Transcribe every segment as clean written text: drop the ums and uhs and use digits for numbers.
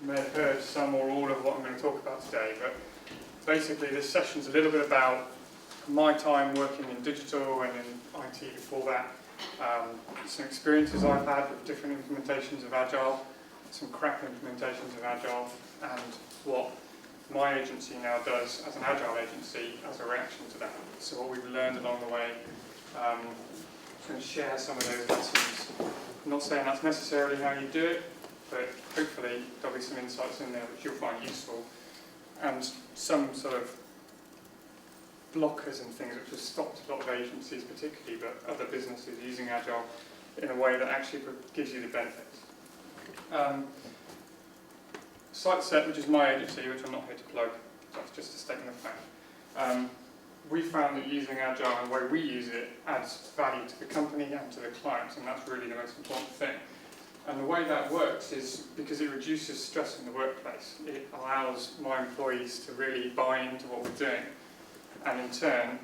You may have heard some or all of what I'm going to talk about today, but basically this session's a little bit about my time working in digital and in IT before that, some experiences I've had with different implementations of Agile, some crap implementations of Agile, and what my agency now does as an Agile agency as a reaction to that. So what we've learned along the way, I'm going to share some of those lessons. I'm not saying that's necessarily how you do it, but hopefully there'll be some insights in there which you'll find useful, and some sort of blockers and things which have stopped a lot of agencies particularly, but other businesses using Agile in a way that actually gives you the benefits. Siteset, which is my agency, which I'm not here to plug, that's just a statement of fact. We found that using Agile and the way we use it adds value to the company and to the clients, and that's really the most important thing. And the way that works is because it reduces stress in the workplace. It allows my employees to really buy into what we're doing, and in turn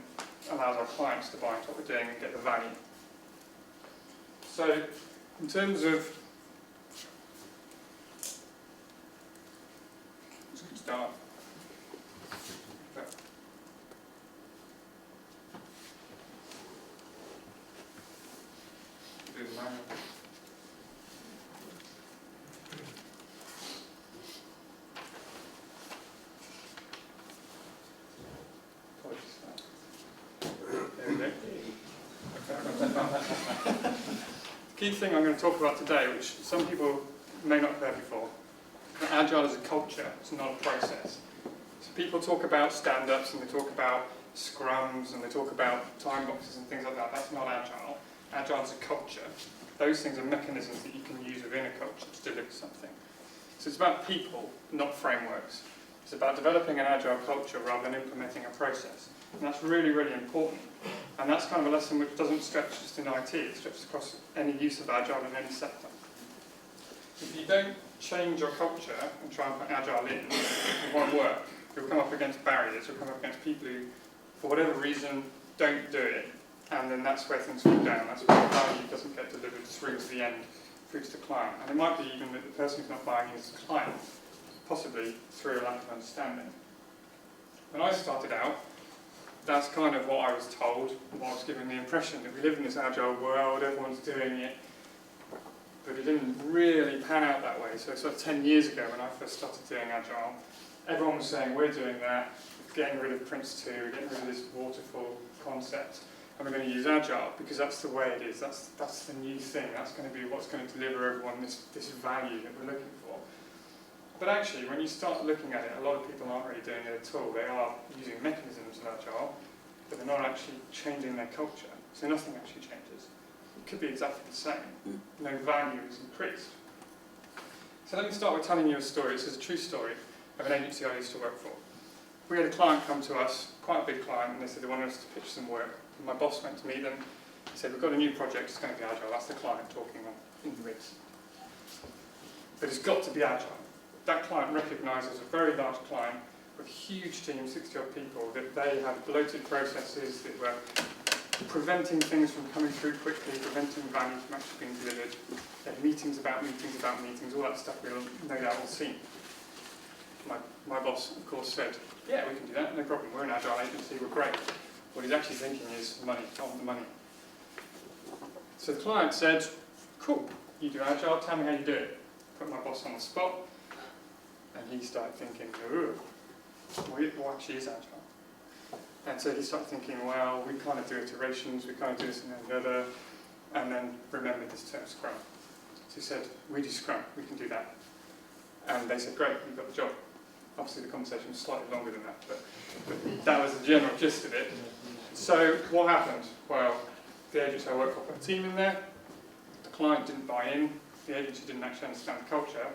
allows our clients to buy into what we're doing and get the value. So in terms of start. The key thing I'm going to talk about today, which some people may not have heard before, Agile is a culture, it's not a process. So people talk about stand-ups and they talk about scrums and they talk about time boxes and things like that. That's not Agile. Agile is a culture. Those things are mechanisms that you can use within a culture to deliver something. So it's about people, not frameworks. It's about developing an Agile culture rather than implementing a process. And that's really, really important. And that's kind of a lesson which doesn't stretch just in IT, it stretches across any use of Agile in any sector. If you don't change your culture and try and put Agile in, it won't work. You'll come up against barriers, you'll come up against people who, for whatever reason, don't do it, and then that's where things fall down. That's where the value doesn't get delivered through to the end, through to the client. And it might be even that the person who's not buying is the client, possibly through a lack of understanding. When I started out, that's kind of what I was told, what I was given the impression that we live in this Agile world, everyone's doing it. But it didn't really pan out that way. So sort of 10 years ago when I first started doing Agile, everyone was saying we're doing that, we're getting rid of Prince 2, we're getting rid of this waterfall concept, and we're going to use Agile because that's the way it is, that's the new thing, that's going to be what's going to deliver everyone this value that we're looking for. But actually, when you start looking at it, a lot of people aren't really doing it at all. They are using mechanisms of Agile, but they're not actually changing their culture, so nothing actually changes. It could be exactly the same. No value is increased. So let me start with telling you a story. This is a true story of an agency I used to work for. We had a client come to us, quite a big client, and they said they wanted us to pitch some work. And my boss went to meet them. He said, we've got a new project, it's going to be Agile. That's the client talking in the rigs. But it's got to be Agile. That client recognised as a very large client with a huge team, 60-odd people, that they had bloated processes that were preventing things from coming through quickly, preventing value from actually being delivered. They had meetings about meetings, all that stuff we'll no doubt all seen. My boss, of course, said, yeah, we can do that, no problem, we're an Agile agency, we're great. What he's actually thinking is money, I want the money. So the client said, cool, you do Agile, tell me how you do it. Put my boss on the spot, and he started thinking, what actually is Agile? And so he started thinking, well, we kind of do iterations, we kind of do this and then the other, and then remembered this term SCRUM. So he said, we do SCRUM, we can do that. And they said, great, you've got the job. Obviously the conversation was slightly longer than that, but that was the general gist of it. So what happened? Well, the agency I worked for put a team in there, the client didn't buy in, the agency didn't actually understand the culture,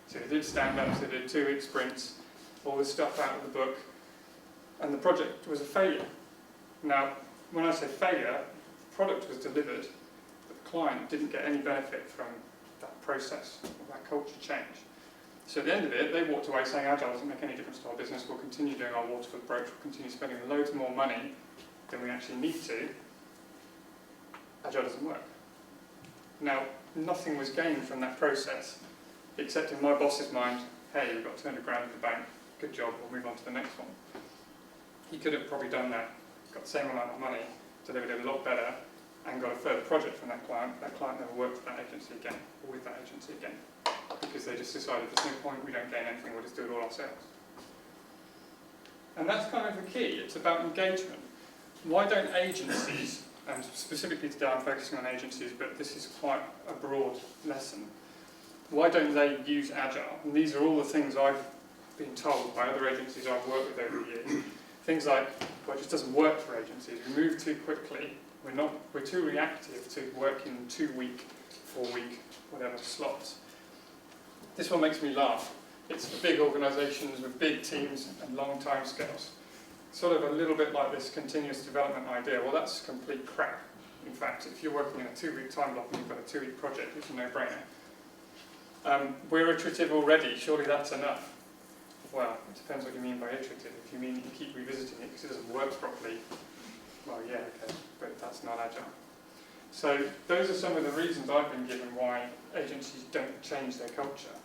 so they did stand-ups, they did 2-week sprints, all this stuff out of the book, and the project was a failure. Now, when I say failure, the product was delivered, but the client didn't get any benefit from that process, or that culture change. So at the end of it, they walked away saying Agile doesn't make any difference to our business, we'll continue doing our waterfall approach, we'll continue spending loads more money than we actually need to. Agile doesn't work. Now, nothing was gained from that process, except in my boss's mind, hey, we've got 200 grand in the bank, good job, we'll move on to the next one. He could have probably done that, got the same amount of money, delivered it a lot better, and got a further project from that client. That client never worked for that agency again, or with that agency again, because they just decided there's no point, we don't gain anything, we'll just do it all ourselves. And that's kind of the key, it's about engagement. Why don't agencies, and specifically today I'm focusing on agencies, but this is quite a broad lesson, why don't they use Agile? And these are all the things I've been told by other agencies I've worked with over the years. Things like, well, it just doesn't work for agencies. We move too quickly. We're too reactive to work in 2-week, 4-week, whatever slots. This one makes me laugh. It's for big organisations with big teams and long time scales. Sort of a little bit like this continuous development idea. Well, that's complete crap. In fact, if you're working in a 2-week time block and you've got a 2-week project, it's a no-brainer. We're iterative already. Surely that's enough. Well, it depends what you mean by iterative. If you mean you keep revisiting it because it doesn't work properly, well, yeah, okay, but that's not Agile. So those are some of the reasons I've been given why agencies don't change their culture.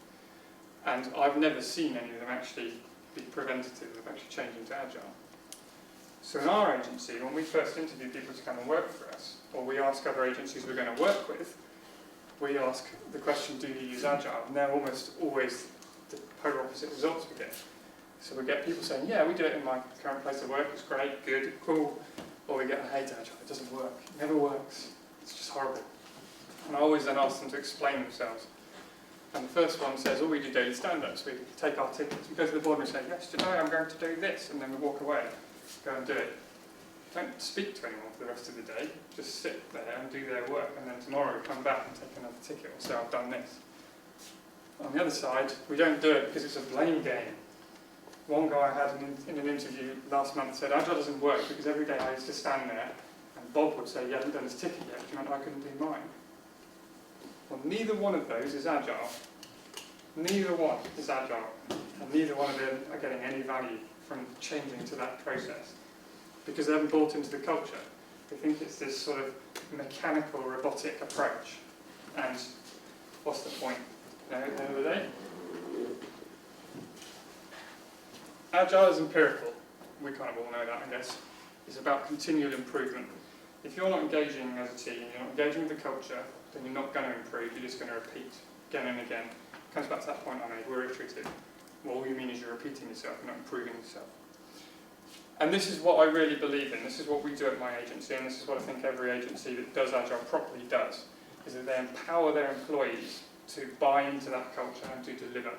And I've never seen any of them actually be preventative of actually changing to Agile. So in our agency, when we first interview people to come and work for us, or we ask other agencies we're going to work with, we ask the question, do you use Agile? And they're almost always the polar opposite results we get. So we get people saying, yeah, we do it in my current place of work, it's great, good, cool. Or we get, I hate Agile, it doesn't work, it never works, it's just horrible. And I always then ask them to explain themselves. And the first one says, oh, we do daily stand-ups, we take our tickets, we go to the board and we say, yes, today I'm going to do this, and then we walk away, go and do it. Don't speak to anyone for the rest of the day, just sit there and do their work, and then tomorrow come back and take another ticket or say, I've done this. On the other side, we don't do it because it's a blame game. One guy I had in an interview last month said, Agile doesn't work because every day I used to stand there and Bob would say, you haven't done this ticket yet, which meant I couldn't do mine. Well, neither one of those is Agile. Neither one is Agile, and neither one of them are getting any value from changing to that process, because they haven't bought into the culture. They think it's this sort of mechanical, robotic approach. And what's the point? At the end of the day? Agile is empirical. We kind of all know that, I guess. It's about continual improvement. If you're not engaging as a team, you're not engaging with the culture, then you're not going to improve, you're just going to repeat again and again. It comes back to that point I made, we're iterative. Well, all you mean is you're repeating yourself, you're not improving yourself. And this is what I really believe in, this is what we do at my agency, and this is what I think every agency that does Agile properly does, is that they empower their employees to buy into that culture and to deliver.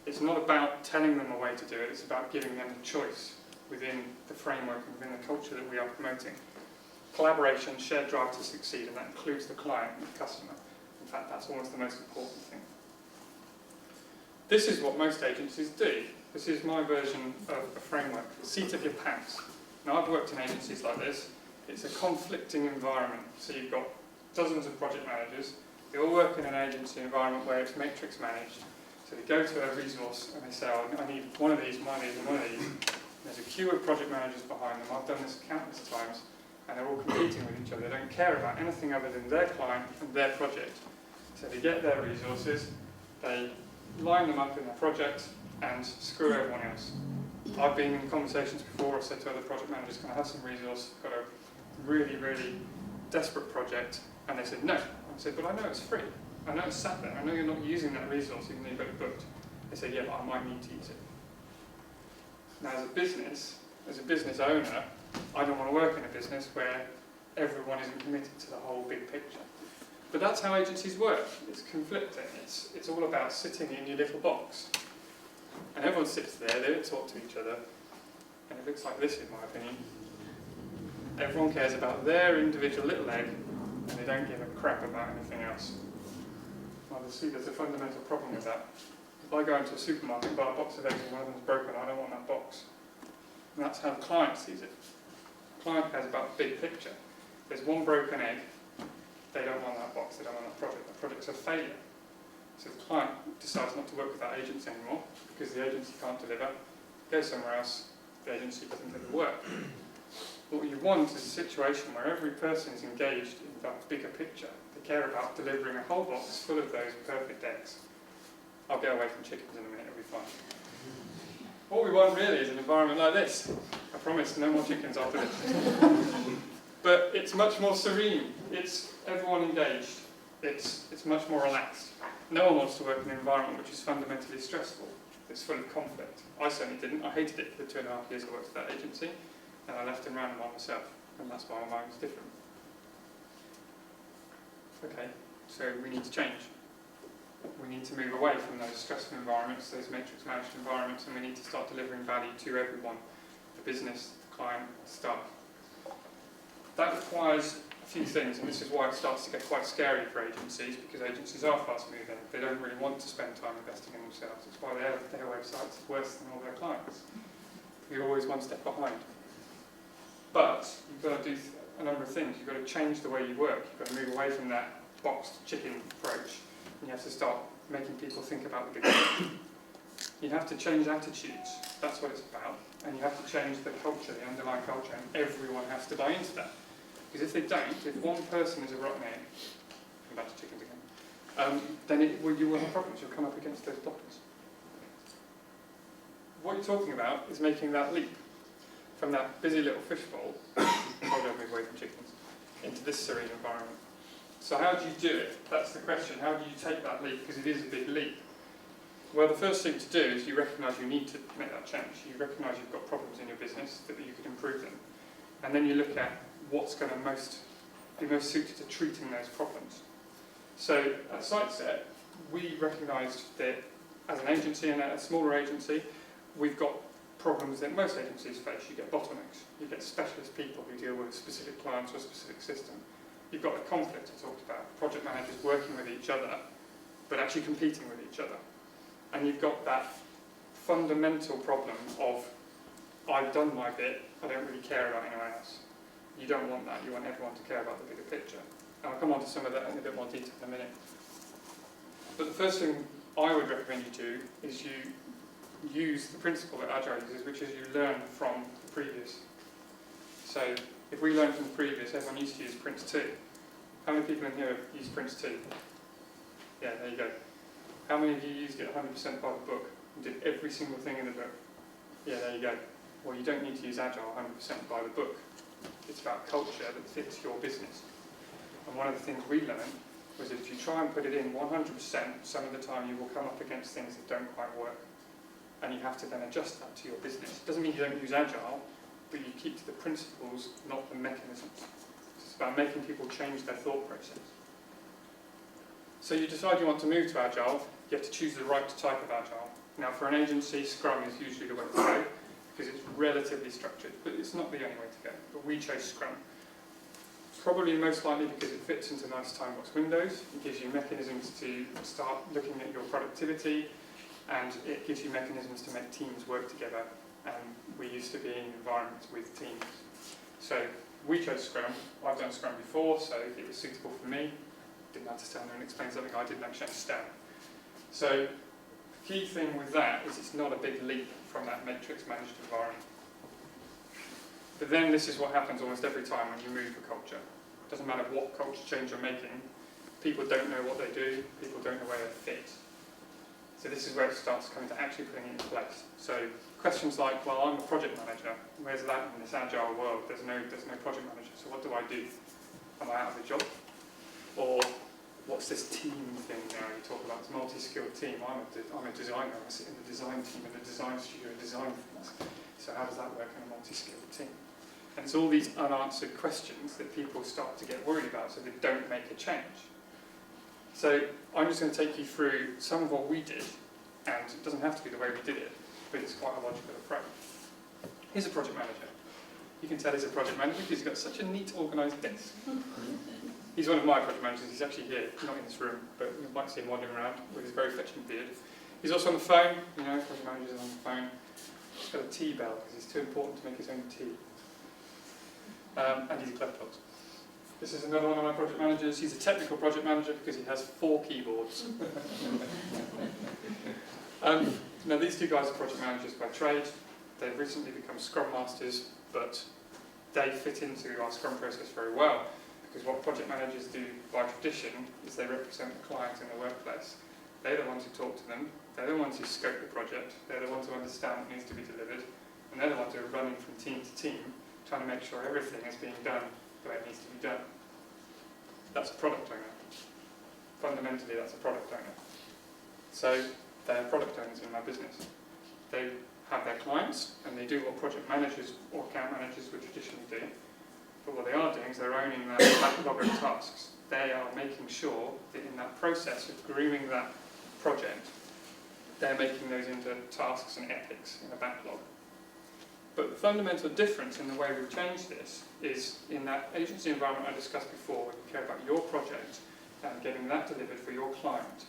It's not about telling them a way to do it, it's about giving them a choice within the framework and within the culture that we are promoting. Collaboration, shared drive to succeed, and that includes the client and the customer. In fact, that's almost the most important thing. This is what most agencies do. This is my version of a framework, seat of your pants. Now, I've worked in agencies like this. It's a conflicting environment. So you've got dozens of project managers. They all work in an agency environment where it's matrix managed. So they go to a resource and they say, oh, I need one of these, one of these, and one of these. There's a queue of project managers behind them. I've done this countless times. And they're all competing with each other. They don't care about anything other than their client and their project. So they get their resources, they line them up in their project, and screw everyone else. I've been in conversations before, I've said to other project managers, can I have some resource? I've got a really, really desperate project. And they said, no. I said, but I know it's free. I know it's sat there. I know you're not using that resource even though you've got it booked. They said, yeah, but I might need to use it. Now, as a business owner, I don't want to work in a business where everyone isn't committed to the whole big picture. But that's how agencies work. It's conflicting. It's all about sitting in your little box. And everyone sits there, they don't talk to each other, and it looks like this in my opinion. Everyone cares about their individual little egg, and they don't give a crap about anything else. Well, there's a fundamental problem with that. If I go into a supermarket and buy a box of eggs and one of them's broken, I don't want that box. And that's how the client sees it. The client cares about the big picture. There's one broken egg, they don't want that box, they don't want that project. The project's a failure. So the client decides not to work with that agency anymore because the agency can't deliver, goes somewhere else, the agency doesn't deliver work. What you want is a situation where every person is engaged in that bigger picture. They care about delivering a whole box full of those perfect eggs. I'll get away from chickens in a minute, it'll be fine. What we want really is an environment like this. I promise, no more chickens after this. But it's much more serene. It's everyone engaged. It's much more relaxed. No one wants to work in an environment which is fundamentally stressful. It's full of conflict. I certainly didn't. I hated it for the 2.5 years I worked at that agency, and I left and ran by myself, and that's why my mind was different. Okay, so we need to change. We need to move away from those stressful environments, those matrix managed environments, and we need to start delivering value to everyone, the business, the client, the staff. That requires a few things, and this is why it starts to get quite scary for agencies, because agencies are fast moving. They don't really want to spend time investing in themselves. It's why their websites are worse than all their clients. You're always one step behind. But you've got to do a number of things. You've got to change the way you work. You've got to move away from that boxed chicken approach. And you have to start making people think about the big picture. You have to change attitudes. That's what it's about. And you have to change the culture, the underlying culture, and everyone has to buy into that. Because if they don't, if one person is a rotten egg, come back to chickens again, then you will have problems. You'll come up against those blockers. What you're talking about is making that leap from that busy little fishbowl, hold on, move away from chickens, into this serene environment. So how do you do it? That's the question. How do you take that leap? Because it is a big leap. Well, the first thing to do is you recognise you need to make that change. You recognise you've got problems in your business, that you could improve them. And then you look at what's going to be most suited to treating those problems. So at Siteset, we recognised that as an agency and a smaller agency, we've got problems that most agencies face. You get bottlenecks. You get specialist people who deal with specific clients or a specific system. You've got the conflict I talked about, project managers working with each other, but actually competing with each other. And you've got that fundamental problem of, I've done my bit, I don't really care about anyone else. You don't want that, you want everyone to care about the bigger picture. And I'll come on to some of that in a bit more detail in a minute. But the first thing I would recommend you do is you use the principle that Agile uses, which is you learn from the previous. So if we learn from the previous, everyone used to use Prince 2. How many people in here have used Prince 2? Yeah, there you go. How many of you used it 100% by the book and did every single thing in the book? Yeah, there you go. Well, you don't need to use Agile 100% by the book. It's about culture that fits your business. And one of the things we learned was that if you try and put it in 100%, some of the time you will come up against things that don't quite work. And you have to then adjust that to your business. It doesn't mean you don't use Agile, but you keep to the principles, not the mechanisms. It's about making people change their thought process. So you decide you want to move to Agile, you have to choose the right type of Agile. Now for an agency, Scrum is usually the way to go, because it's relatively structured, but it's not the only way to go. But we chose Scrum. Probably most likely because it fits into nice time box windows, it gives you mechanisms to start looking at your productivity, and it gives you mechanisms to make teams work together. And we used to be in environments with teams. So we chose Scrum. I've done Scrum before, so it was suitable for me. Didn't have to stand there and explain something I didn't actually understand. So the key thing with that is it's not a big leap from that matrix managed environment. But then this is what happens almost every time when you move for culture. It doesn't matter what culture change you're making, people don't know what they do, people don't know where they fit. So this is where it starts coming to actually putting it in place. So questions like, well, I'm a project manager. Where's that in this agile world? There's no project manager. So what do I do? Am I out of a job? Or what's this team thing now you talk about? It's a multi-skilled team. I'm a designer. I sit in the design team in the design studio and design things. So how does that work in a multi-skilled team? And it's all these unanswered questions that people start to get worried about, so they don't make a change. So I'm just going to take you through some of what we did, and it doesn't have to be the way we did it, but it's quite a logical approach. Here's a project manager. You can tell he's a project manager because he's got such a neat, organised desk. He's one of my project managers. He's actually here, not in this room, but you might see him wandering around with his very fetching beard. He's also on the phone. You know, project managers are on the phone. He's got a tea bell because he's too important to make his own tea. And he's a kleptop's. This is another one of my project managers. He's a technical project manager because he has 4 keyboards. Now these two guys are project managers by trade. They've recently become Scrum Masters, but they fit into our Scrum process very well, because what project managers do by tradition is they represent the client in the workplace. They're the ones who talk to them, They're the ones who scope the project, they're the ones who understand what needs to be delivered, and they're the ones who are running from team to team, trying to make sure everything is being done the way it needs to be done. That's a product owner. Fundamentally, that's a product owner. So they're product owners in my business. They have their clients, and they do what project managers or account managers would traditionally do. But what they are doing is they're owning that backlog of tasks. They are making sure that in that process of grooming that project, they're making those into tasks and epics in a backlog. But the fundamental difference in the way we've changed this is in that agency environment I discussed before, when you care about your project and getting that delivered for your client,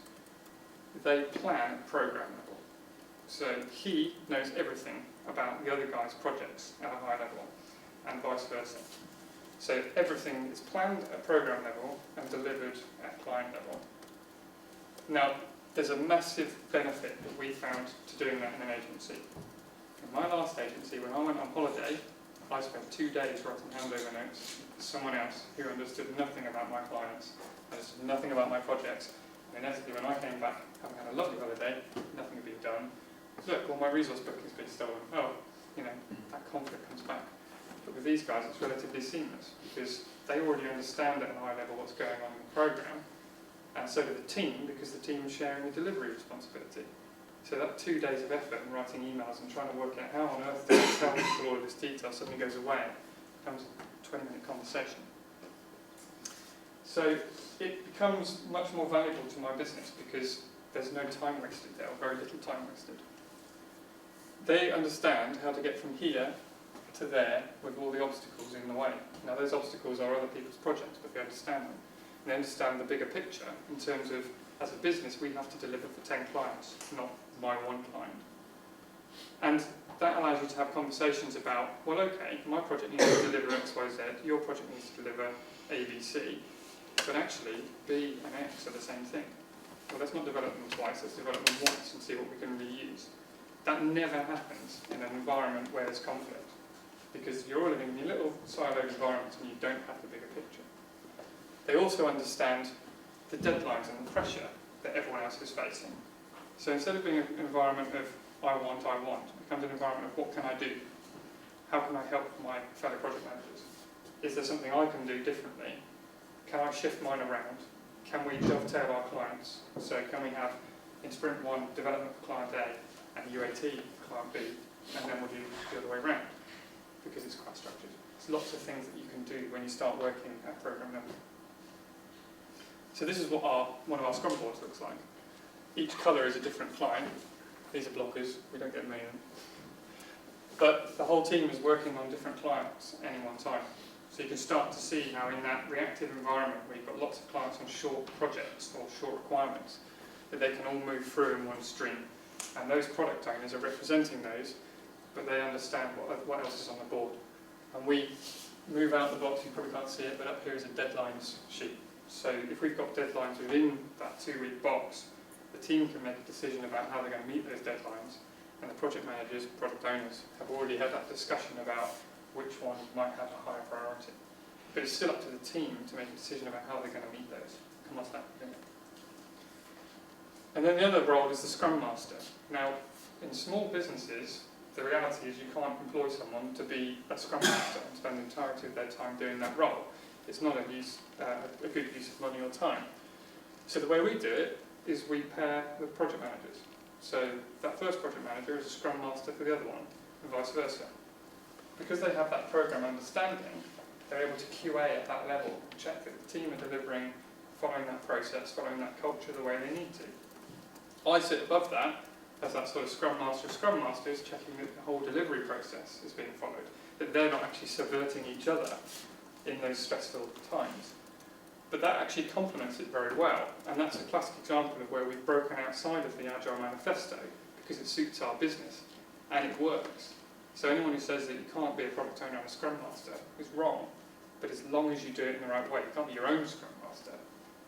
they plan at program level. So he knows everything about the other guy's projects at a high level, and vice versa. So everything is planned at program level and delivered at client level. Now, there's a massive benefit that we found to doing that in an agency. In my last agency, when I went on holiday, I spent 2 days writing handover notes to someone else who understood nothing about my clients, understood nothing about my projects. And inevitably, when I came back, having had a lovely holiday, nothing had been done. Look, well, my resource book has been stolen. Oh, you know, that conflict comes back. But with these guys, it's relatively seamless because they already understand at a high level what's going on in the program, and so do the team, because the team is sharing the delivery responsibility. So that 2 days of effort in writing emails and trying to work out how on earth do I tell people all of this detail suddenly goes away, becomes a 20-minute conversation. So it becomes much more valuable to my business because there's no time wasted there, or very little time wasted. They understand how to get from here to there with all the obstacles in the way. Now those obstacles are other people's projects, but they understand them. And they understand the bigger picture in terms of, as a business, we have to deliver for 10 clients, not my one client. And that allows you to have conversations about, well, okay, my project needs to deliver X, Y, Z, your project needs to deliver A, B, C, but actually B and X are the same thing. Well, let's not develop them twice, let's develop them once and see what we can reuse. That never happens in an environment where there's conflict, because you're all living in your little siloed environments and you don't have the bigger picture. They also understand the deadlines and the pressure that everyone else is facing. So instead of being an environment of I want, it becomes an environment of what can I do? How can I help my fellow project managers? Is there something I can do differently? Can I shift mine around? Can we dovetail our clients? So can we have in sprint 1 development for client A and UAT for client B, and then we'll do the other way around, because it's quite structured. There's lots of things that you can do when you start working at program level. So this is what one of our Scrum boards looks like. Each colour is a different client. These are blockers, we don't get many of them. But the whole team is working on different clients at any one time. So you can start to see how in that reactive environment where you've got lots of clients on short projects or short requirements, that they can all move through in one stream. And those product owners are representing those, but they understand what else is on the board. And we move out the box, you probably can't see it, but up here is a deadlines sheet. So if we've got deadlines within that 2-week box, the team can make a decision about how they're going to meet those deadlines, and the project managers, product owners, have already had that discussion about which one might have a higher priority. But it's still up to the team to make a decision about how they're going to meet those. Come on to that in a minute. And then the other role is the Scrum Master. Now, in small businesses, the reality is you can't employ someone to be a Scrum Master and spend the entirety of their time doing that role. It's not a good use of money or time. So the way we do it is we pair with project managers. So that first project manager is a Scrum Master for the other one, and vice versa. Because they have that program understanding, they're able to QA at that level, check that the team are delivering, following that process, following that culture the way they need to. I sit above that as that sort of Scrum Master of Scrum Masters, checking that the whole delivery process is being followed, that they're not actually subverting each other in those stressful times. But that actually complements it very well, and that's a classic example of where we've broken outside of the Agile Manifesto because it suits our business, and it works. So anyone who says that you can't be a product owner and a Scrum Master is wrong, but as long as you do it in the right way. You can't be your own Scrum Master,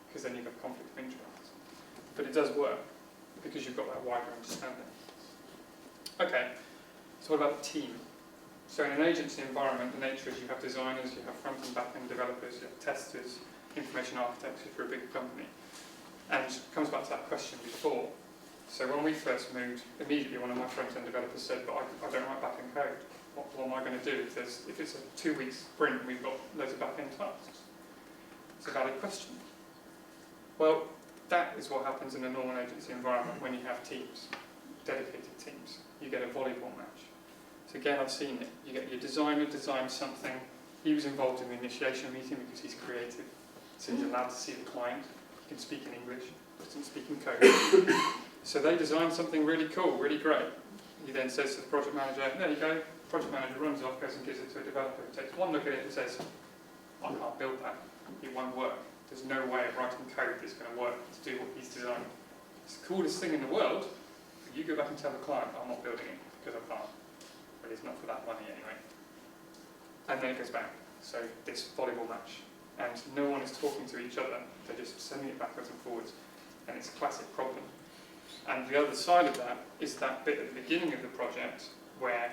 because then you've got conflict of interest. But it does work, because you've got that wider understanding. Okay, so what about the team? So in an agency environment, the nature is you have designers, you have front and back end developers, you have testers, information architects if you're a big company. And it comes back to that question before. So when we first moved, immediately one of my front-end developers said, but I don't write back-end code. What am I going to do if it's a 2-week sprint and we've got loads of back-end tasks? It's a valid question. Well, that is what happens in a normal agency environment when you have teams, dedicated teams. You get a volleyball match. So again, I've seen it. You get your designer designs something. He was involved in the initiation meeting because he's creative. So he's allowed to see the client. He can speak in English, doesn't speak in code. So they design something really cool, really great. He then says to the project manager, there you go. Project manager runs off, goes and gives it to a developer who takes one look at it and says, I can't build that. It won't work. There's no way of writing code that's going to work to do what he's designed. It's the coolest thing in the world, but you go back and tell the client, I'm not building it because I can't. But it's not for that money anyway. And then it goes back. So this volleyball match. And no one is talking to each other. They're just sending it backwards and forwards. And it's a classic problem. And the other side of that is that bit at the beginning of the project where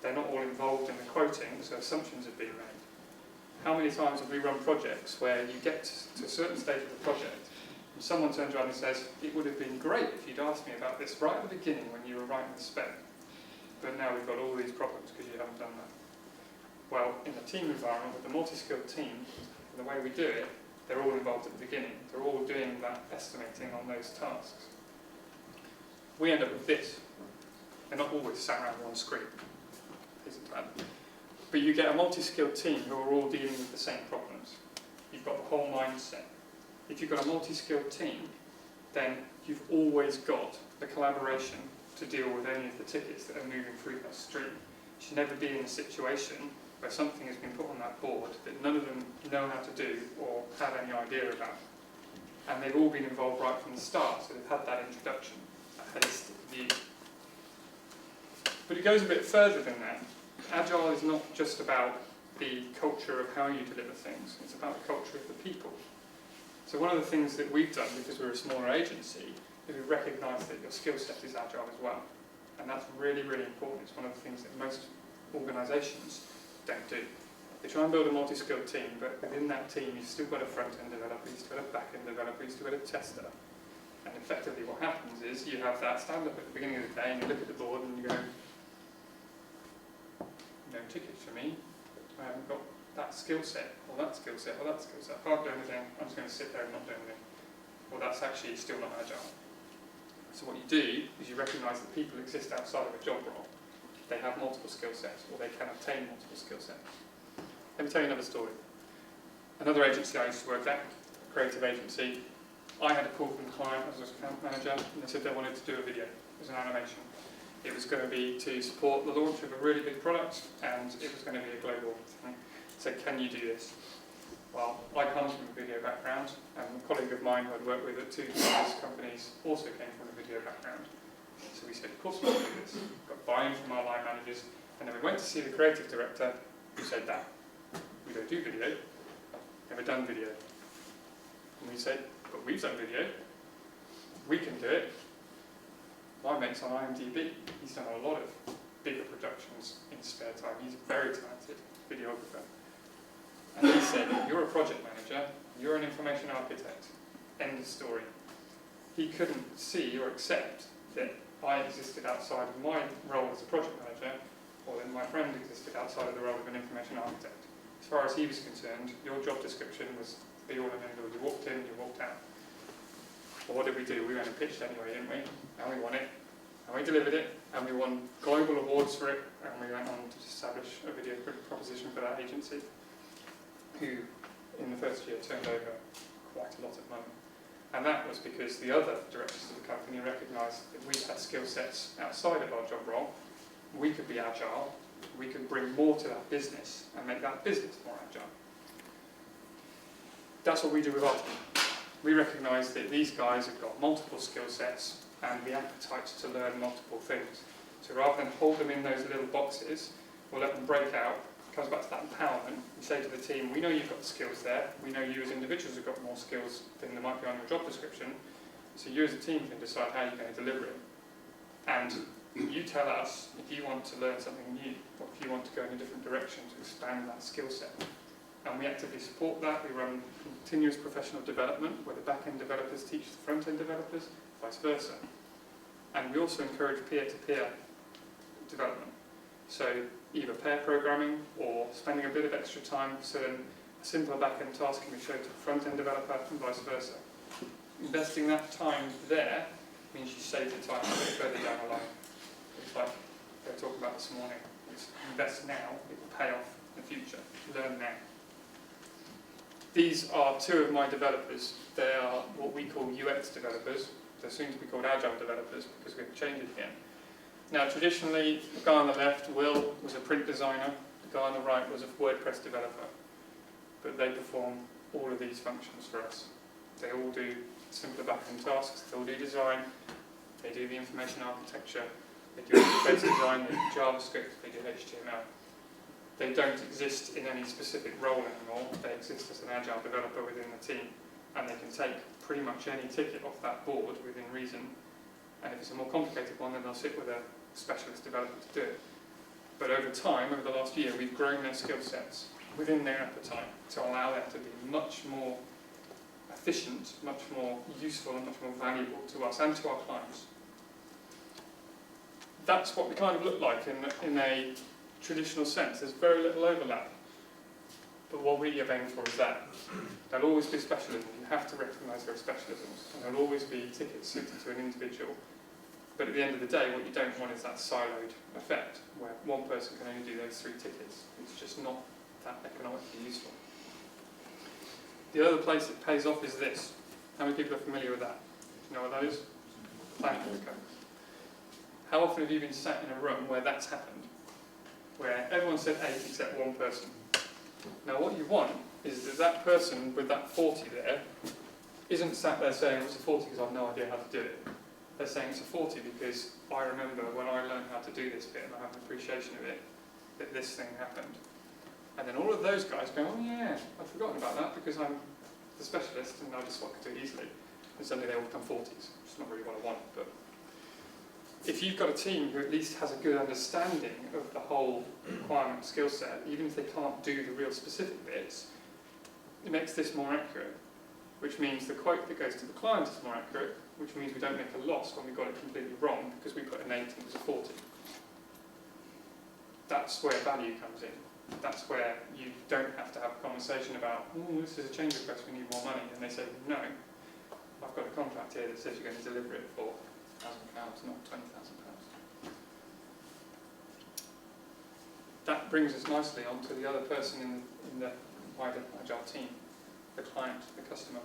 they're not all involved in the quoting, so assumptions have been made. How many times have we run projects where you get to a certain stage of the project and someone turns around and says, it would have been great if you'd asked me about this right at the beginning when you were writing the spec, but now we've got all these problems because you haven't done that. Well, in the team environment, with the multi-skilled team, the way we do it, they're all involved at the beginning. They're all doing that estimating on those tasks. We end up with this. They're not always sat around one screen. Isn't that? But you get a multi-skilled team who are all dealing with the same problems. You've got the whole mindset. If you've got a multi-skilled team, then you've always got the collaboration to deal with any of the tickets that are moving through that stream. You should never be in a situation where something has been put on that board that none of them know how to do or have any idea about. And they've all been involved right from the start, so they've had that introduction, that holistic view. But it goes a bit further than that. Agile is not just about the culture of how you deliver things, it's about the culture of the people. So one of the things that we've done, because we're a smaller agency, is we've recognised that your skill set is Agile as well. And that's really, really important. It's one of the things that most organisations don't do. They try and build a multi-skilled team, but within that team you've still got a front-end developer, you've still got a back-end developer, you've still got a tester. And effectively what happens is you have that stand up at the beginning of the day and you look at the board and you go, no tickets for me, I haven't got that skill set, or that skill set, or that skill set. I can't do anything, I'm just going to sit there and not do anything. Well, that's actually still not Agile. So what you do is you recognise that people exist outside of a job role. They have multiple skill sets, or they can obtain multiple skill sets. Let me tell you another story. Another agency I used to work at, a creative agency, I had a call from the client as an account manager, and they said they wanted to do a video. It was an animation. It was going to be to support the launch of a really big product, and it was going to be a global thing. So can you do this? Well, I come from a video background, and a colleague of mine who I'd worked with at 2 previous companies also came from a video background. So we said, of course we'll do this. Got buy-in from our line managers, and then we went to see the creative director, who said that. We don't do video, never done video. And we said, but we've done video, we can do it. My mate's on IMDb, he's done a lot of bigger productions in his spare time, he's a very talented videographer. And he said, you're a project manager, you're an information architect, end of story. He couldn't see or accept that I existed outside of my role as a project manager, or that my friend existed outside of the role of an information architect. As far as he was concerned, your job description was be all and end all. You walked in, you walked out. Well, what did we do? We went and pitched anyway, didn't we? And we won it, and we delivered it, and we won global awards for it, and we went on to establish a video proposition for that agency, who in the first year turned over quite a lot of money. And that was because the other directors of the company recognised that we had skill sets outside of our job role. We could be agile, we could bring more to that business and make that business more agile. That's what we do with our team. We recognise that these guys have got multiple skill sets and the appetite to learn multiple things. So rather than hold them in those little boxes, we'll let them break out. It comes back to that empowerment. We say to the team, we know you've got the skills there, we know you as individuals have got more skills than there might be on your job description, so you as a team can decide how you're going to deliver it. And you tell us if you want to learn something new, or if you want to go in a different direction to expand that skill set. And we actively support that. We run continuous professional development, where the back-end developers teach the front-end developers, vice versa. And we also encourage peer-to-peer development. So either pair programming or spending a bit of extra time so then a simpler back-end task can be shown to a front-end developer and vice versa. Investing that time there means you save the time a bit further down the line. It's like they were talking about this morning. It's invest now, it will pay off in the future. Learn now. These are two of my developers. They are what we call UX developers. They're soon to be called Agile developers because we've changed it again. Now, traditionally, the guy on the left, Will, was a print designer. The guy on the right was a WordPress developer. But they perform all of these functions for us. They all do simpler back-end tasks. They all do design. They do the information architecture. They do interface design. They do JavaScript. They do HTML. They don't exist in any specific role anymore. They exist as an Agile developer within the team. And they can take pretty much any ticket off that board within reason. And if it's a more complicated one, then they'll sit with a specialist developer to do it. But over time, over the last year, we've grown their skill sets within their appetite to allow them to be much more efficient, much more useful and much more valuable to us and to our clients. That's what we kind of look like in a traditional sense. There's very little overlap. But what we are aiming for is that. There'll always be specialism. You have to recognise there are specialisms. And there'll always be tickets suited to an individual. But at the end of the day, what you don't want is that siloed effect, where one person can only do those 3 tickets. It's just not that economically useful. The other place it pays off is this. How many people are familiar with that? Do you know what that is? Planning code. How often have you been sat in a room where that's happened? Where everyone said 8 except one person. Now what you want is that that person with that 40 there isn't sat there saying it's a 40 because I've no idea how to do it. They're saying it's a 40 because I remember when I learned how to do this bit and I have an appreciation of it, that this thing happened. And then all of those guys go, oh yeah, I'd forgotten about that because I'm the specialist and I just could do it easily. And suddenly they all become 40s, which is not really what I want. But if you've got a team who at least has a good understanding of the whole requirement skill set, even if they can't do the real specific bits, it makes this more accurate, which means the quote that goes to the client is more accurate, which means we don't make a loss when we got it completely wrong because we put an 8 and it was a 40. That's where value comes in. That's where you don't have to have a conversation about, oh, this is a change request, we need more money. And they say, no, I've got a contract here that says you're going to deliver it for £1,000, not £20,000. That brings us nicely on to the other person in the wider Agile team, the client, the customer.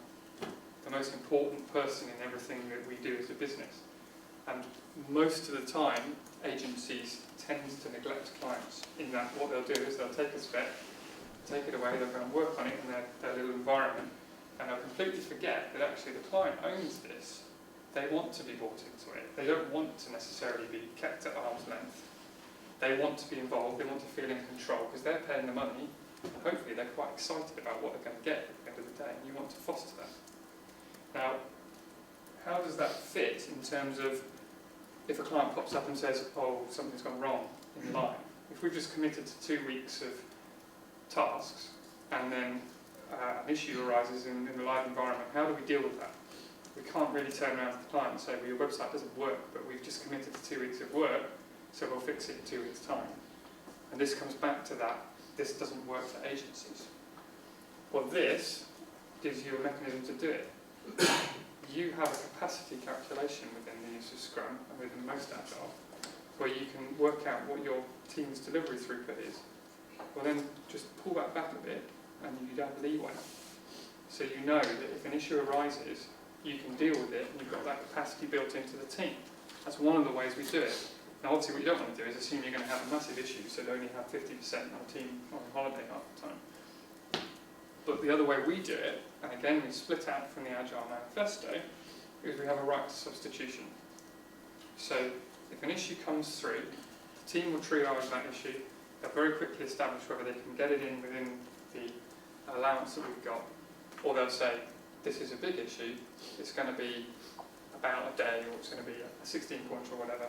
The most important person in everything that we do as a business. And most of the time, agencies tend to neglect clients in that what they'll do is they'll take a spec, take it away, they'll go and work on it in their little environment, and they'll completely forget that actually the client owns this. They want to be brought into it. They don't want to necessarily be kept at arm's length. They want to be involved, they want to feel in control, because they're paying the money, and hopefully they're quite excited about what they're going to get at the end of the day, and you want to foster that. Now, how does that fit in terms of if a client pops up and says, oh, something's gone wrong in line? If we've just committed to 2 weeks of tasks and then an issue arises in the live environment, how do we deal with that? We can't really turn around to the client and say, well, your website doesn't work, but we've just committed to 2 weeks of work, so we'll fix it in 2 weeks' time. And this comes back to that, this doesn't work for agencies. Well, this gives you a mechanism to do it. You have a capacity calculation within the use of Scrum and within most Agile, where you can work out what your team's delivery throughput is. Well then, just pull that back a bit and you have leeway. So you know that if an issue arises, you can deal with it and you've got that capacity built into the team. That's one of the ways we do it. Now obviously what you don't want to do is assume you're going to have a massive issue, so only have 50% of the team on holiday half the time. But the other way we do it, and again we split out from the Agile Manifesto, is we have a right to substitution. So if an issue comes through, the team will triage that issue, they'll very quickly establish whether they can get it in within the allowance that we've got, or they'll say, this is a big issue, it's going to be about a day, or it's going to be a 16 points or whatever.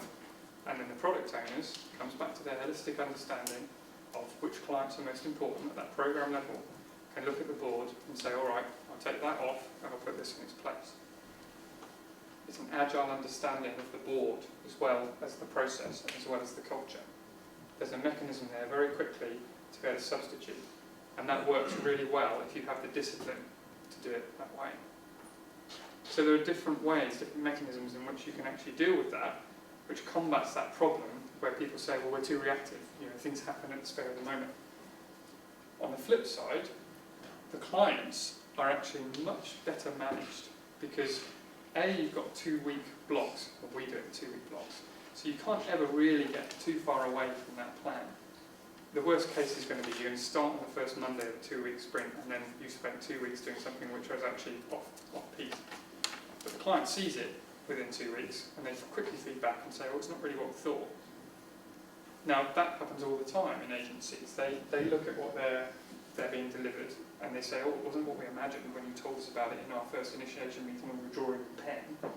And then the product owners comes back to their holistic understanding of which clients are most important at that program level, can look at the board and say, all right, I'll take that off and I'll put this in its place. It's an agile understanding of the board as well as the process and as well as the culture. There's a mechanism there very quickly to be able to substitute. And that works really well if you have the discipline to do it that way. So there are different ways, different mechanisms in which you can actually deal with that, which combats that problem where people say, well, we're too reactive, things happen at the spur of the moment. On the flip side, the clients are actually much better managed because A, you've got 2-week blocks, or we do it in 2-week blocks, so you can't ever really get too far away from that plan. The worst case is going to be you're going to start on the first Monday of a 2-week sprint and then you spend 2 weeks doing something which was actually off-piece. But the client sees it within 2 weeks and they quickly feed back and say, well, it's not really what we thought. Now, that happens all the time in agencies. They look at what they're being delivered and they say, oh, it wasn't what we imagined when you told us about it in our first initiation meeting when we were drawing a pen.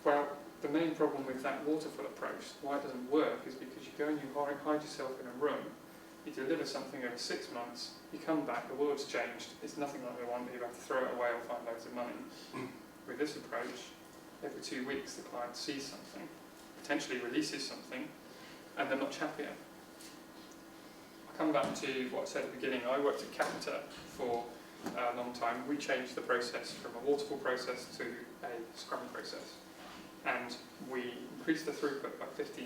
Well, the main problem with that waterfall approach, why it doesn't work, is because you go and you hide yourself in a room, you deliver something over 6 months, you come back, the world's changed, it's nothing like the one that you have to throw it away or find loads of money. With this approach, every 2 weeks the client sees something, potentially releases something, and they're much happier. I'll come back to what I said at the beginning. I worked at Capita for a long time. We changed the process from a waterfall process to a SCRUM process. And we increased the throughput by 15%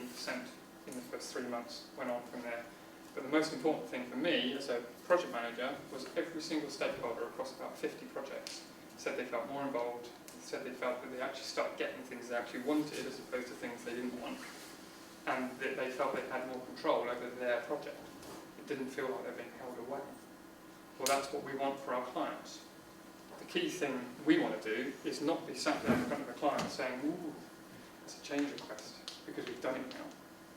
in the first 3 months, went on from there. But the most important thing for me as a project manager was every single stakeholder across about 50 projects said they felt more involved, said they felt that they actually started getting things they actually wanted as opposed to things they didn't want, and that they felt they had more control over their project. It didn't feel like they're being held away. Well, that's what we want for our clients. The key thing we want to do is not be sat there in front of a client saying, ooh, it's a change request, because we've done it now.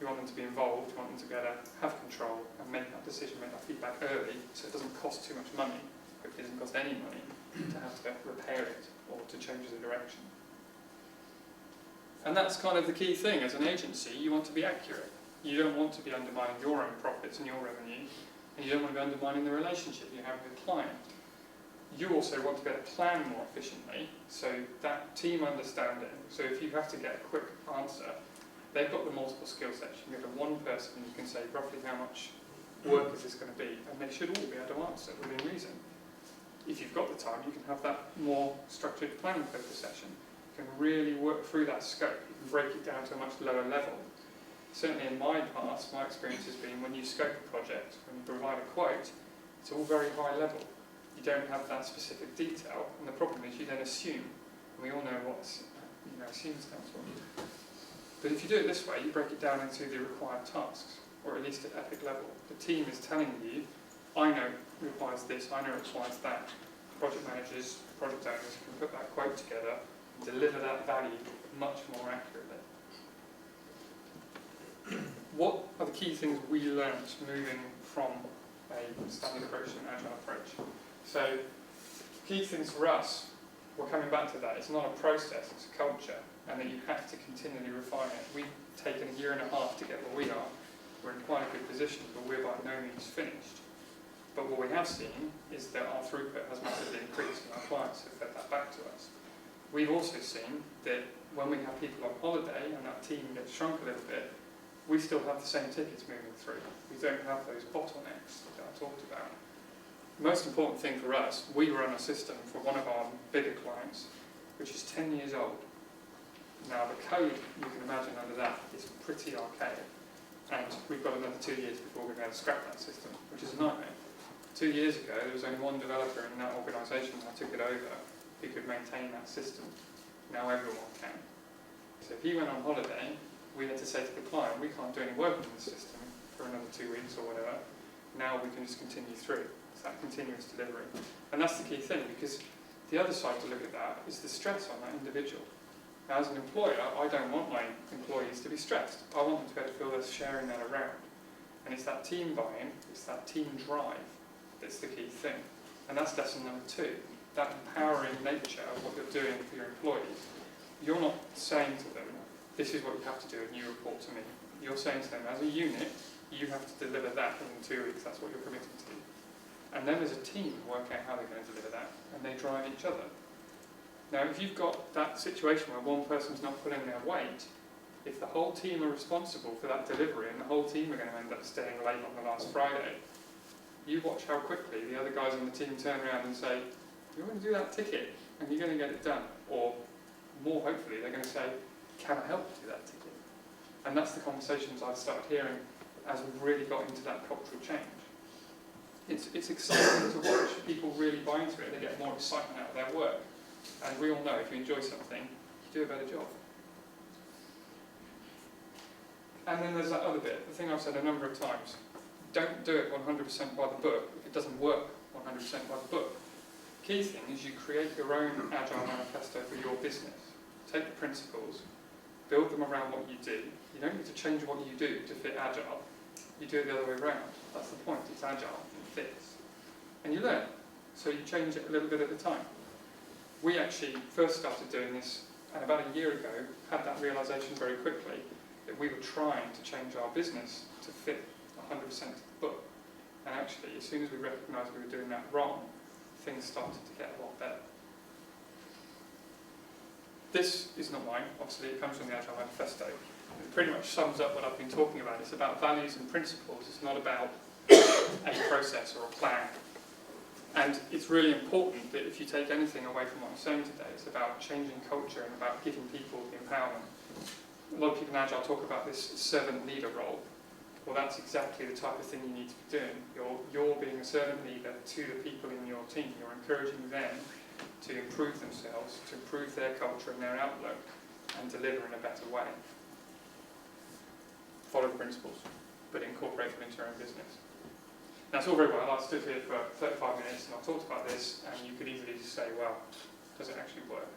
We want them to be involved, we want them to be able to have control and make that decision, make that feedback early, so it doesn't cost too much money, but it doesn't cost any money to have to repair it or to change the direction. And that's kind of the key thing. As an agency, you want to be accurate. You don't want to be undermining your own profits and your revenue, and you don't want to be undermining the relationship you have with the client. You also want to be able to plan more efficiently, so that team understanding. So if you have to get a quick answer, they've got the multiple skill sets. You can go to one person and you can say roughly how much work is this going to be, and they should all be able to answer within reason. If you've got the time, you can have that more structured planning focus session. You can really work through that scope. You can break it down to a much lower level. Certainly in my past, my experience has been when you scope a project, when you provide a quote, it's all very high level. You don't have that specific detail, and the problem is you then assume. And we all know what assume stands for. But if you do it this way, you break it down into the required tasks, or at least at epic level. The team is telling you, I know it requires this, I know it requires that. Project managers, project owners can put that quote together and deliver that value much more accurately. What are the key things we learned moving from a standard approach to an agile approach? So, key things for us, we're coming back to that, it's not a process, it's a culture, and that you have to continually refine it. We've taken a year and a half to get where we are. We're in quite a good position, but we're by no means finished. But what we have seen is that our throughput has massively increased, and our clients have fed that back to us. We've also seen that when we have people on holiday and that team gets shrunk a little bit, we still have the same tickets moving through. We don't have those bottlenecks that I talked about. The most important thing for us, we run a system for one of our bigger clients, which is 10 years old. Now the code, you can imagine under that, is pretty archaic. And we've got another 2 years before we're going to scrap that system, which is a nightmare. 2 years ago, there was only one developer in that organisation when I took it over who could maintain that system. Now everyone can. So if he went on holiday, we had to say to the client, we can't do any work on the system for another 2 weeks or whatever. Now we can just continue through. It's that continuous delivery. And that's the key thing, because the other side to look at that is the stress on that individual. Now, as an employer, I don't want my employees to be stressed. I want them to be able to feel they're sharing that around. And it's that team buy-in, it's that team drive that's the key thing. And that's lesson number 2, that empowering nature of what you're doing for your employees. You're not saying to them, this is what you have to do and you report to me. You're saying to them, as a unit, you have to deliver that within 2 weeks, that's what you're committing to. And then as a team, work out how they're going to deliver that, and they drive each other. Now, if you've got that situation where one person's not pulling their weight, if the whole team are responsible for that delivery and the whole team are going to end up staying late on the last Friday, you watch how quickly the other guys on the team turn around and say, you're going to do that ticket and you're going to get it done. Or more hopefully, they're going to say, can I help you do that ticket? And that's the conversations I've started hearing as we've really got into that cultural change. It's exciting to watch people really buy into it. They get more excitement out of their work. And we all know if you enjoy something, you do a better job. And then there's that other bit, the thing I've said a number of times. Don't do it 100% by the book if it doesn't work 100% by the book. Key thing is you create your own Agile manifesto for your business. Take the principles, build them around what you do. You don't need to change what you do to fit Agile. You do it the other way around. That's the point. It's Agile. It fits. And you learn. So you change it a little bit at a time. We actually first started doing this, and about a year ago, had that realisation very quickly that we were trying to change our business to fit 100% of the book. And actually, as soon as we recognised we were doing that wrong, things started to get a lot better. This is not mine, obviously it comes from the Agile Manifesto. It pretty much sums up what I've been talking about. It's about values and principles, it's not about a process or a plan. And it's really important that if you take anything away from what I'm saying today, it's about changing culture and about giving people the empowerment. A lot of people in Agile talk about this servant leader role. Well, that's exactly the type of thing you need to be doing. You're being a servant leader to the people in your team. You're encouraging them to improve themselves, to improve their culture and their outlook, and deliver in a better way. Follow the principles, but incorporate them into your own business. Now, it's all very well. I stood here for 35 minutes and I talked about this, and you could easily just say, well, does it actually work?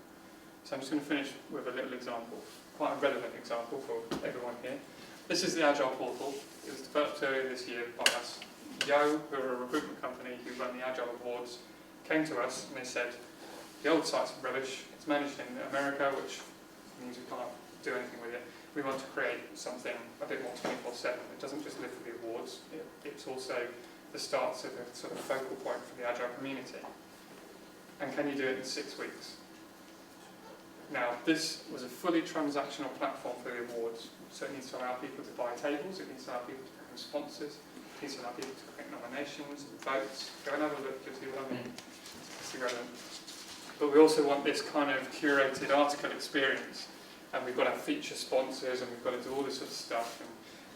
So I'm just going to finish with a little example, quite a relevant example for everyone here. This is the Agile portal. It was developed earlier this year by us. Yo, who are a recruitment company who run the Agile Awards, came to us and they said, the old site's rubbish, it's managed in America, which means we can't do anything with it. We want to create something a bit more 24/7. It doesn't just live for the awards, it's also the start of a sort of focal point for the Agile community. And can you do it in 6 weeks? Now, this was a fully transactional platform for the awards, so it needs to allow people to buy tables, it needs to allow people to become sponsors, it needs to allow people to create nominations and votes. Go and have a look, you'll see what I mean. It's irrelevant. But we also want this kind of curated article experience, and we've got to have feature sponsors, and we've got to do all this sort of stuff,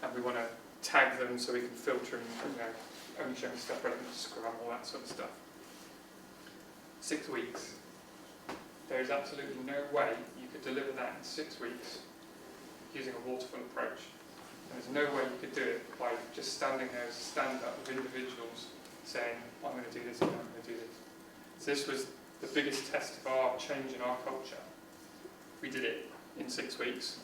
and we want to tag them so we can filter and, only showing stuff relevant to SCRUM, all that sort of stuff. 6 weeks. There is absolutely no way you could deliver that in 6 weeks using a waterfall approach. And there's no way you could do it by just standing there as a stand-up of individuals saying, I'm going to do this and I'm going to do this. So this was the biggest test of our change in our culture. We did it in 6 weeks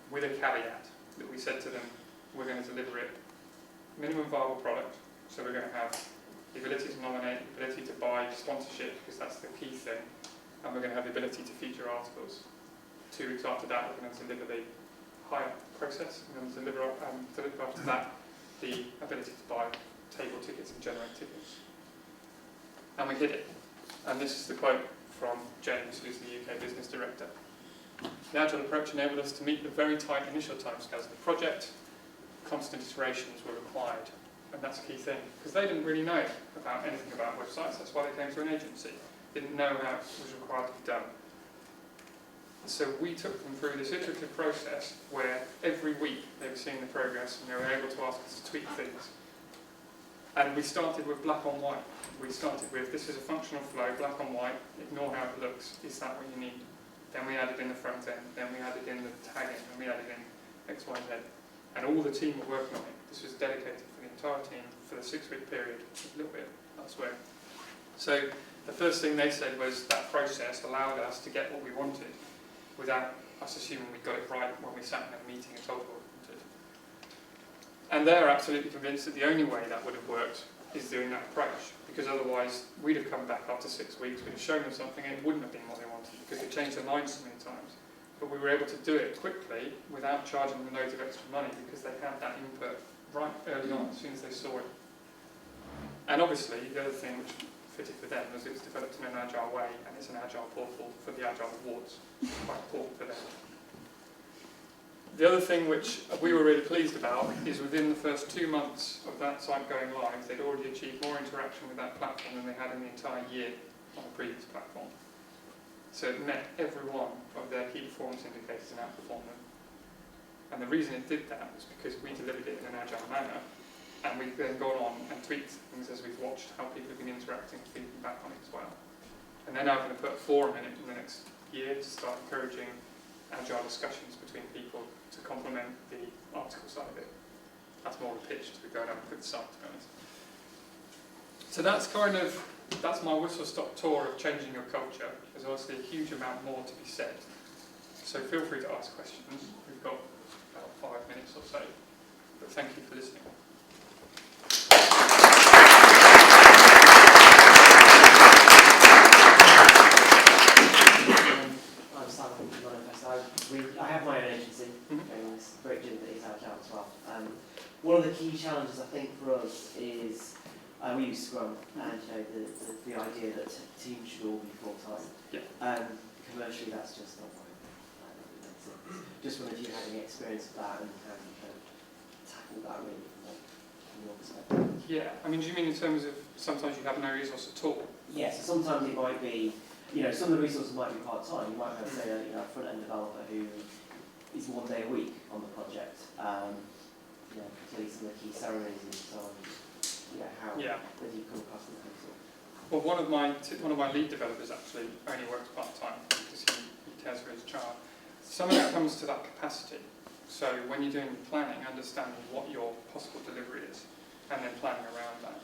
with a caveat that we said to them, we're going to deliver it minimum viable product, so we're going to have the ability to nominate, the ability to buy sponsorship, because that's the key thing, and we're going to have the ability to feature articles. 2 weeks after that, we're going to deliver the hire process, we're going to deliver after that the ability to buy table tickets and generate tickets. And we hit it. And this is the quote from James, who's the UK Business Director. The Agile approach enabled us to meet the very tight initial timescales of the project. Constant iterations were required. And that's a key thing, because they didn't really know about anything about websites. That's why they came to an agency. They didn't know how it was required to be done. So we took them through this iterative process where every week they were seeing the progress and they were able to ask us to tweak things. And we started with black on white. We started with, this is a functional flow, black on white, ignore how it looks, is that what you need? Then we added in the front end, then we added in the tagging, and we added in X, Y, Z. And all the team were working on it. This was dedicated for the entire team for the 6-week period, a little bit elsewhere. So the first thing they said was that process allowed us to get what we wanted without us assuming we got it right when we sat in a meeting and told what we wanted. And they're absolutely convinced that the only way that would have worked is doing that approach, because otherwise we'd have come back after 6 weeks, we'd have shown them something and it wouldn't have been what they wanted because they changed their minds so many times. But we were able to do it quickly without charging them loads of extra money because they had that input right early on as soon as they saw it. And obviously the other thing which fitted for them as it was developed in an Agile way, and it's an Agile portal for the Agile Awards. Quite important for them. The other thing which we were really pleased about is within the first 2 months of that site going live, they'd already achieved more interaction with that platform than they had in the entire year on the previous platform. So it met every one of their key performance indicators and outperformed them. And the reason it did that was because we delivered it in an Agile manner, and we've then gone on and tweaked things as we've watched how people have been interacting and feeding back on it as well. And they're now going to put a forum in it in the next year to start encouraging Agile discussions between people to complement the article side of it. That's more of a pitch to go down with the site, to be honest. So that's my whistle-stop tour of changing your culture. There's obviously a huge amount more to be said. So feel free to ask questions. We've got about 5 minutes or so. But thank you for listening. I have my own agency, and it's a great gym that is Agile as well. One of the key challenges I think for us is we use SCRUM, and the idea that teams should all be full-time. Yeah. Commercially, that's just not right. Just wondered if you had any experience of that and how you kind of tackle that really from your perspective. Yeah, I mean, do you mean in terms of sometimes you have no resource at all? Yes, so sometimes it might be, some of the resources might be part-time. You might have, say, a front-end developer who is 1 day a week on the project. Particularly some of the key ceremonies and so on. Whether you come across them. Well, one of my lead developers actually only works part-time because he cares for his child. Some of that comes to that capacity. So when you're doing planning, understanding what your possible delivery is, and then planning around that.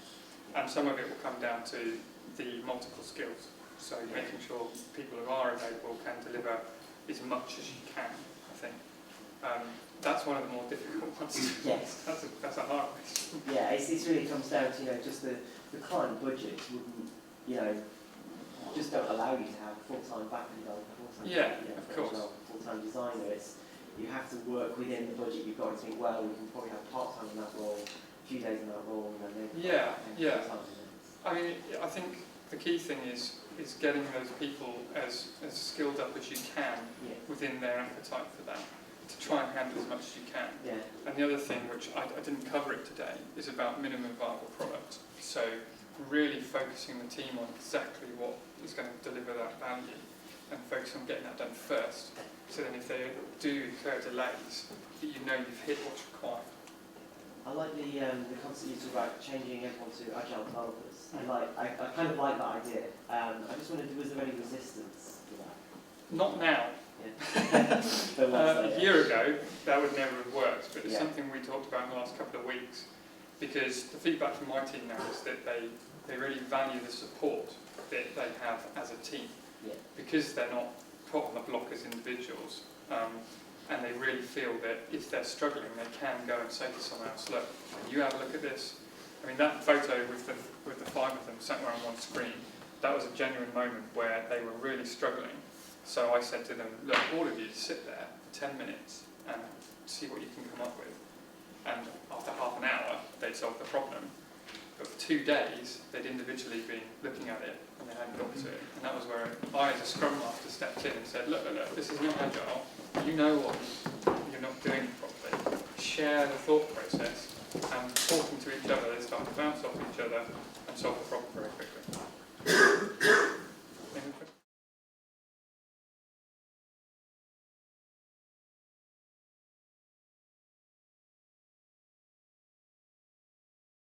And some of it will come down to the multiple skills. So making sure people who are available can deliver as much as you can, I think. That's one of the more difficult ones. Yes. That's a hard question. Yeah, it really comes down to, just the client budget wouldn't, just don't allow you to have full-time back-end developer, full-time designer. You have to work within the budget you've got and think, well, we can probably have part-time in that role, a few days in that role, and then maybe full-time. I mean, I think the key thing is getting those people as skilled up as you can within their appetite for that, to try and handle as much as you can. Yeah. And the other thing, which I didn't cover it today, is about minimum viable product. So really focusing the team on exactly what is going to deliver that value and focus on getting that done first. So then if they do incur delays, that you know you've hit what's required. I like the concept you talk about changing everyone to Agile developers. I kind of like that idea. I just wondered, was there any resistance to that? Not now. Yeah. A year ago, that would never have worked, but it's something we talked about in the last couple of weeks, because the feedback from my team now is that they really value the support that they have as a team, because they're not put on the block as individuals, and they really feel that if they're struggling, they can go and say to someone else, look, you have a look at this. I mean, that photo with the 5 of them sat around one screen, that was a genuine moment where they were really struggling. So I said to them, look, all of you sit there for 10 minutes and see what you can come up with. And after half an hour, they'd solved the problem. But for 2 days, they'd individually been looking at it and they hadn't got to it. And that was where I, as a Scrum Master, stepped in and said, look, this is not Agile. You know what you're not doing properly. Share the thought process, and talking to each other, they start to bounce off each other and solve the problem very quickly.